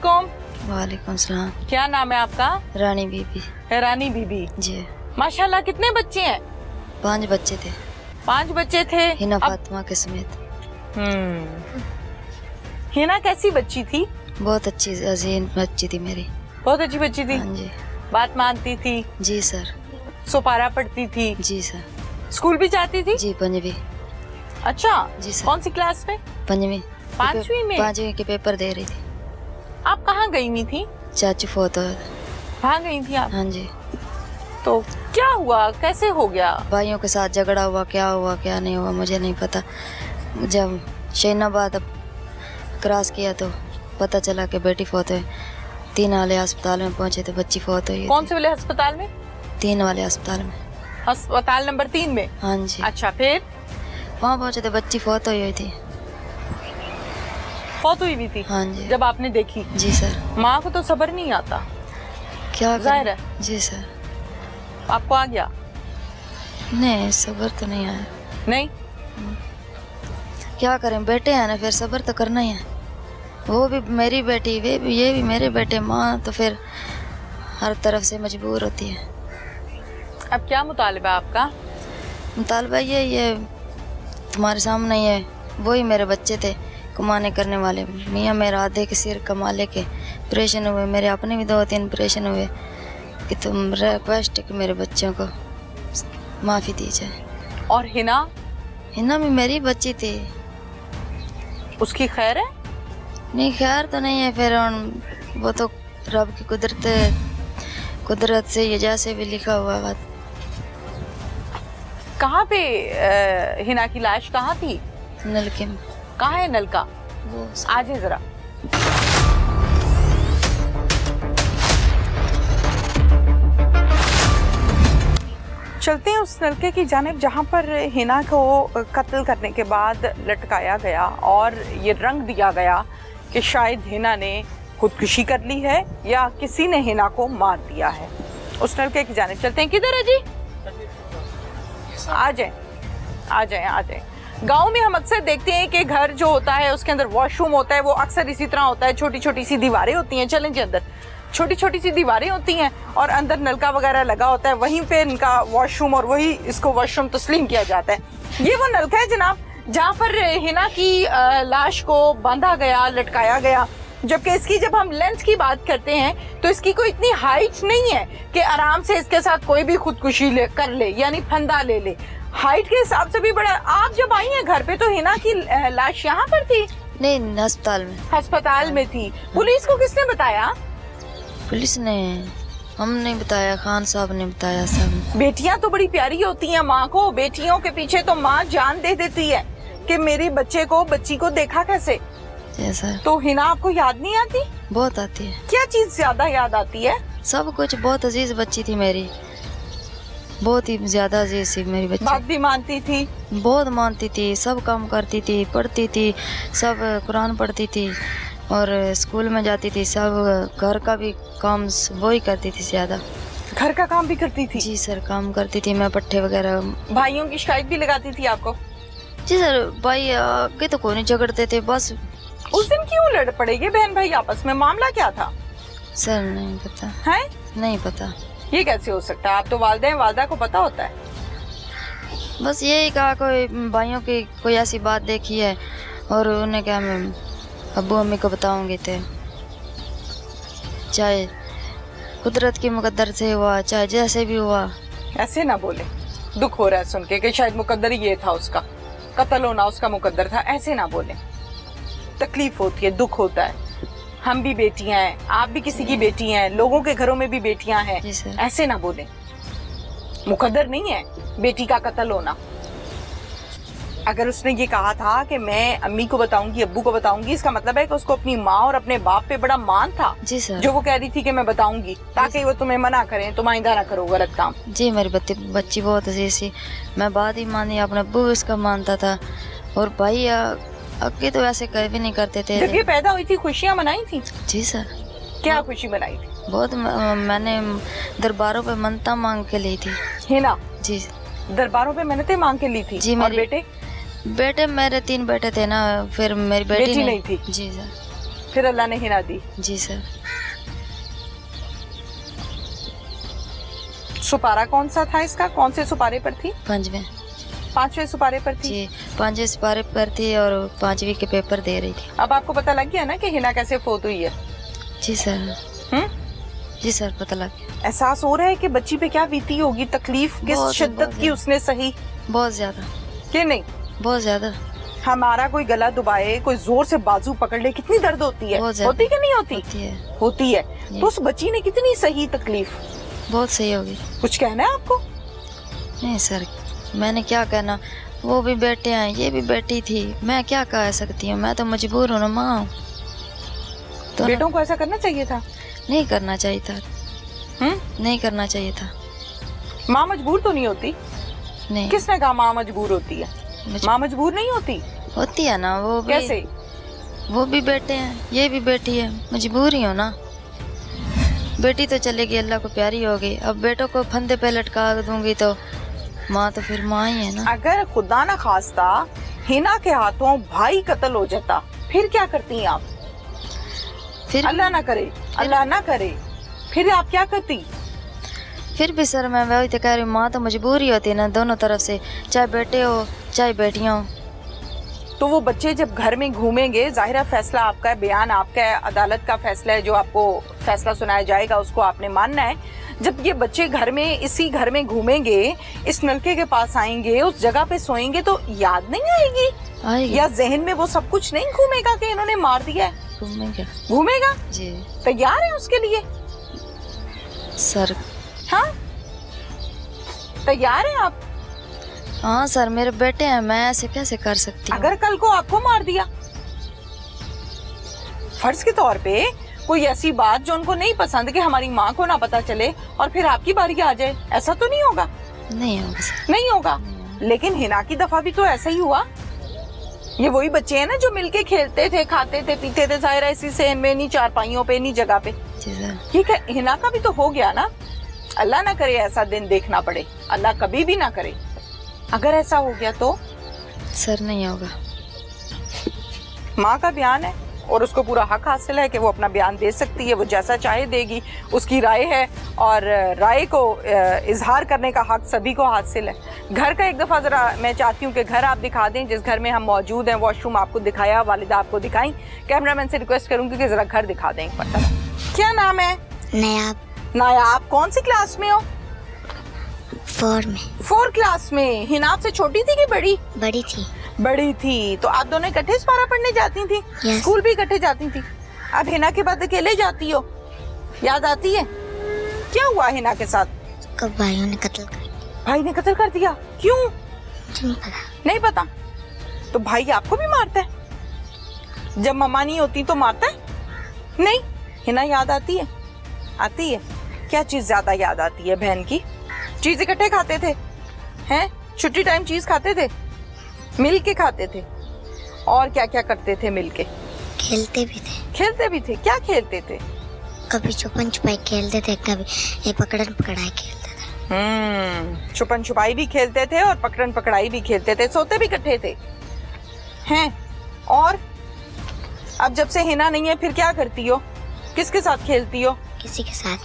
वालेकुम। वालेकुम सलाम। क्या नाम है आपका? रानी बीबी। रानी बीबी जी। माशाल्लाह। कितने बच्चे हैं? 5 बच्चे थे। 5 बच्चे थे। हिना फातिमा के समेत। हिना कैसी बच्ची थी? बहुत अच्छी अजीम बच्ची थी मेरी। बहुत अच्छी बच्ची थी। हाँ जी। बात मानती थी? जी सर। सुपारा पढ़ती थी? जी सर। स्कूल भी जाती थी? जी 5वीं। अच्छा जी सर। कौन सी क्लास में? 5वीं। 5वीं में? 5वीं के पेपर दे रही थी। आप कहाँ गई हुई थी? चाचू फोत। कहाँ गई थी आप? हाँ जी। तो क्या हुआ, कैसे हो गया? भाइयों के साथ झगड़ा हुआ, क्या नहीं हुआ मुझे नहीं पता। जब शहीनाबाद क्रॉस किया तो पता चला कि बेटी फोत है। 3 वाले अस्पताल में पहुंचे तो बच्ची फोत हुई। कौन से वाले अस्पताल में? 3 वाले अस्पताल में। अस्पताल नंबर 3 में? हाँ जी। अच्छा फिर? वहाँ पहुंचे तो बच्ची फोत हुई थी। फोत हुई भी थी? हाँ जी। जब आपने देखी? जी सर। माँ को तो सब्र नहीं आता। क्या जाहिर है। जी सर। आपको आ गया? नहीं सब्र तो नहीं आया। नहीं? क्या करें, बेटे हैं ना, फिर सब्र तो करना ही है। वो भी मेरी बेटी, वे भी, ये भी मेरे बेटे। माँ तो फिर हर तरफ से मजबूर होती है। अब क्या मुतालिबा आपका? मुतालबा ये तुम्हारे सामने ही है। वही मेरे बच्चे थे कमाने करने वाले। मियाँ मेरा आधे के सिर कमा लेके ऑपरेशन हुए। मेरे अपने भी 2-3 ऑपरेशन हुए। कि तुम रिक्वेस्ट कि मेरे बच्चों को माफ़ी दी जाए। और हिना? हिना भी मेरी बच्ची थी। उसकी खैर है? नहीं खैर तो नहीं है। फिर वो तो रब की कुदरत से ये जैसे भी लिखा हुआ बात। कहाँ पे हिना की लाश कहाँ थी? नलके में। कहाँ है नलका? वो आज है जरा। चलते हैं उस नलके की जानिब जहाँ पर हिना को कत्ल करने के बाद लटकाया गया और ये रंग दिया गया कि शायद हिना ने खुदकुशी कर ली है या किसी ने हिना को मार दिया है। उस नलके की जानिब चलते हैं। किधर है जी? आ जाए आ जाए आ जाए। गाँव में हम अक्सर देखते हैं कि घर जो होता है उसके अंदर वॉशरूम होता है, वो अक्सर इसी तरह होता है। छोटी छोटी सी दीवारें होती हैं। चलें जी अंदर। छोटी छोटी सी दीवारें होती हैं और अंदर नलका वगैरह लगा होता है। वहीं पे इनका वॉशरूम और वही इसको वॉशरूम तस्लीम किया जाता है। ये वो नलका है जनाब जहाँ पर हिना की लाश को बांधा गया, लटकाया गया। जबकि इसकी जब हम लेंथ की बात करते हैं तो इसकी कोई इतनी हाइट नहीं है कि आराम से इसके साथ कोई भी खुदकुशी कर ले, यानी फंदा ले ले। हाइट के हिसाब से भी बड़ा। आप जब आई हैं घर पे तो हिना की लाश यहाँ पर थी? नहीं अस्पताल में। अस्पताल में थी। पुलिस को किसने बताया? पुलिस ने, हमने बताया, खान साहब ने बताया सब। बेटियां तो बड़ी प्यारी होती हैं माँ को। बेटियों के पीछे तो माँ जान दे देती है कि मेरी बच्ची को देखा कैसे। जैसा तो हिना आपको याद नहीं आती? बहुत आती है। क्या चीज ज्यादा याद आती है? सब कुछ। बहुत अजीज बच्ची थी मेरी, बहुत ही ज्यादा अजीज थी मेरी बच्ची। बात भी मानती थी? बहुत मानती थी, सब काम करती थी, पढ़ती थी, सब कुरान पढ़ती थी और स्कूल में जाती थी। सब घर का भी काम वही करती थी ज्यादा। घर का काम भी करती थी? जी सर काम करती थी मैं, पट्टे वगैरह। भाइयों की शिकायत भी लगाती थी आपको? जी सर भाई आगे तो कोई नहीं झगड़ते थे बस। उस दिन क्यों लड़ पड़ेगी बहन भाई आपस में? मामला क्या था? सर नहीं पता है। नहीं पता। ये कैसे हो सकता है? आप तो वालिदा हैं, वालिदा को पता होता है। बस यही कहा कोई भाइयों की कोई ऐसी बात देखी है और उन्हें क्या मैं अब्बू अम्मी को बताऊंगी थे। चाहे कुदरत की मुकद्दर से हुआ चाहे जैसे भी हुआ। ऐसे ना बोले, दुख हो रहा है सुन के कि शायद मुकद्दर ही ये था, उसका कत्ल होना उसका मुकद्दर था। ऐसे ना बोले, तकलीफ होती है, दुख होता है। हम भी बेटियां हैं, आप भी किसी की बेटी हैं, लोगों के घरों में भी बेटियां हैं। ऐसे ना बोले, मुकद्दर नहीं है बेटी का कत्ल होना। अगर उसने ये कहा था कि मैं अम्मी को बताऊंगी, अब्बू को बताऊंगी, इसका मतलब है कि उसको अपनी माँ और अपने बाप पे बड़ा मान था। जी सर। जो वो कह रही थी कि मैं बताऊंगी ताकि वो तुम्हें मना करें, तुम आइंदा ना करो गलत काम। जी मेरी बच्ची बहुत अजीज थी, मैं बात ही मानी, अपने अब्बू इसका मानता था और भाई आगे तो ऐसे कभी भी नहीं करते थे। जब ये पैदा हुई थी खुशियाँ मनाई थी? जी सर। क्या खुशी मनाई थी? बहुत। मैंने दरबारों पे मन्नतें मांग के ली थी। हिना? जी। दरबारों पे मन्नतें मांग के ली थी? जी। और बेटे मेरे 3 बेटे थे ना, फिर मेरी बेटी नहीं थी। जी सर। फिर अल्लाह ने हिना दी। जी सर। सुपारा कौन सा था इसका, कौन से सुपारे पर थी? 5वें सुपारे पर थी जी, 5वें सुपारे पर थी और 5वीं के पेपर दे रही थी। अब आपको पता लग गया ना कि हिना कैसे फोत हुई है? जी सर। जी सर, पता लग गया। एहसास हो रहा है कि बच्ची पे क्या बीती होगी, तकलीफ किस शिद्दत की उसने सही? बहुत ज्यादा। कि नहीं? बहुत ज्यादा। हमारा कोई गला दबाए, कोई जोर से बाजू पकड़ ले, कितनी दर्द होती है? होती कि नहीं होती? होती है। तो उस बच्ची ने कितनी सही तकलीफ। बहुत सही होगी। कुछ कहना है आपको? नहीं सर, मैंने क्या कहना, वो भी बेटे हैं, ये भी बेटी थी, मैं क्या कह सकती हूँ, मैं तो मजबूर हूँ ना माँ। तो बेटों को ऐसा करना चाहिए था? नहीं करना चाहिए था। नहीं करना चाहिए था। माँ मजबूर तो नहीं होती? नहीं। किसने कहा माँ मजबूर होती है? माँ मजबूर नहीं होती। होती है ना, वो भी। कैसे? वो भी बेटे हैं, ये भी बेटी है, मजबूर ही हो ना। बेटी तो चलेगी, अल्लाह को प्यारी होगी, अब बेटों को फंदे पे लटका दूंगी तो माँ तो फिर माँ ही है ना। अगर खुदा ना खास्ता हिना के हाथों भाई कत्ल हो जाता, फिर क्या करती हैं आप? फिर अल्लाह ना करे, अल्लाह ना करे, फिर आप क्या करती? फिर भी सर मैं वही तो कह रही हूँ, माँ तो मजबूर ही होती है ना, दोनों तरफ से, चाहे बेटे हो चाहे बेटियां हो। तो वो बच्चे जब घर में घूमेंगे, जाहिर है फैसला आपका है, बयान आपका है, अदालत का फैसला है, जो आपको फैसला सुनाया जाएगा उसको आपने मानना है। जब ये बच्चे घर में, इसी घर में घूमेंगे, इस नलके के पास आएंगे, उस जगह पे सोएंगे, तो याद नहीं आएगी? या जहन में वो सब कुछ नहीं घूमेगा कि इन्होंने मार दिया है? घूमेगा जी। तैयार है उसके लिए सर? हाँ, तैयार है आप? हाँ सर, मेरे बेटे हैं, मैं ऐसे कैसे कर सकती हूँ? अगर कल को आपको मार दिया, फर्ज के तौर पे, कोई ऐसी बात जो उनको नहीं पसंद कि हमारी माँ को ना पता चले और फिर आपकी बारी आ जाए, ऐसा तो नहीं होगा? नहीं होगा सर। नहीं होगा। लेकिन हिना की दफा भी तो ऐसा ही हुआ। ये वही बच्चे हैं ना जो मिलके खेलते थे, खाते थे, पीते थे, जाहिर है इसी से में, नहीं चारपाइयों पे, नहीं जगह पे। ठीक है, हिना का भी तो हो गया ना। अल्लाह ना करे ऐसा दिन देखना पड़े, अल्लाह कभी भी ना करे। अगर ऐसा हो गया तो? सर नहीं होगा। माँ का बयान है और उसको पूरा हक हासिल है कि वो अपना बयान दे सकती है, वो जैसा चाहे देगी, उसकी राय है और राय को इजहार करने का हक सभी को हासिल है। घर का एक दफ़ा ज़रा मैं चाहती हूँ कि घर आप दिखा दें, जिस घर में हम मौजूद हैं। वॉशरूम आपको दिखाया, वालिदा आपको दिखाई, कैमरामैन से रिक्वेस्ट करूँगी कि ज़रा घर दिखा दें एक बार। क्या नाम है? नायाब। नायाब, कौन सी क्लास में हो? 4 में। 4 क्लास में। हिना आपसे छोटी थी कि बड़ी? बड़ी थी। बड़ी थी। तो आप दोनों इकट्ठे सुपारा पढ़ने जाती थी? yes. स्कूल भी इकट्ठे जाती थी। अब हिना के बाद अकेले जाती हो, याद आती है? क्या हुआ हिना के साथ? कब भाइयों ने कत्ल कर दिया। भाई ने कत्ल कर दिया? क्यों? नहीं पता। नहीं पता? तो भाई आपको भी मारता है? जब मम्मा नहीं होती तो मारता है? नहीं। हिना याद आती है? आती है। क्या चीज ज्यादा याद आती है बहन की? चीज इकट्ठे खाते थे हैं? छुट्टी टाइम चीज खाते थे, मिल के खाते थे, और क्या क्या करते थे मिल के? खेलते भी थे। खेलते भी थे? क्या खेलते थे? कभी छुपन छुपाई खेलते थे, कभी ये पकड़न पकड़ाई खेलते थे। छुपन छुपाई भी खेलते थे और पकड़न पकड़ाई भी खेलते थे, सोते भी इकट्ठे थे हैं? और अब जब से हिना नहीं है फिर क्या करती हो? किसके साथ खेलती हो? किसी के साथ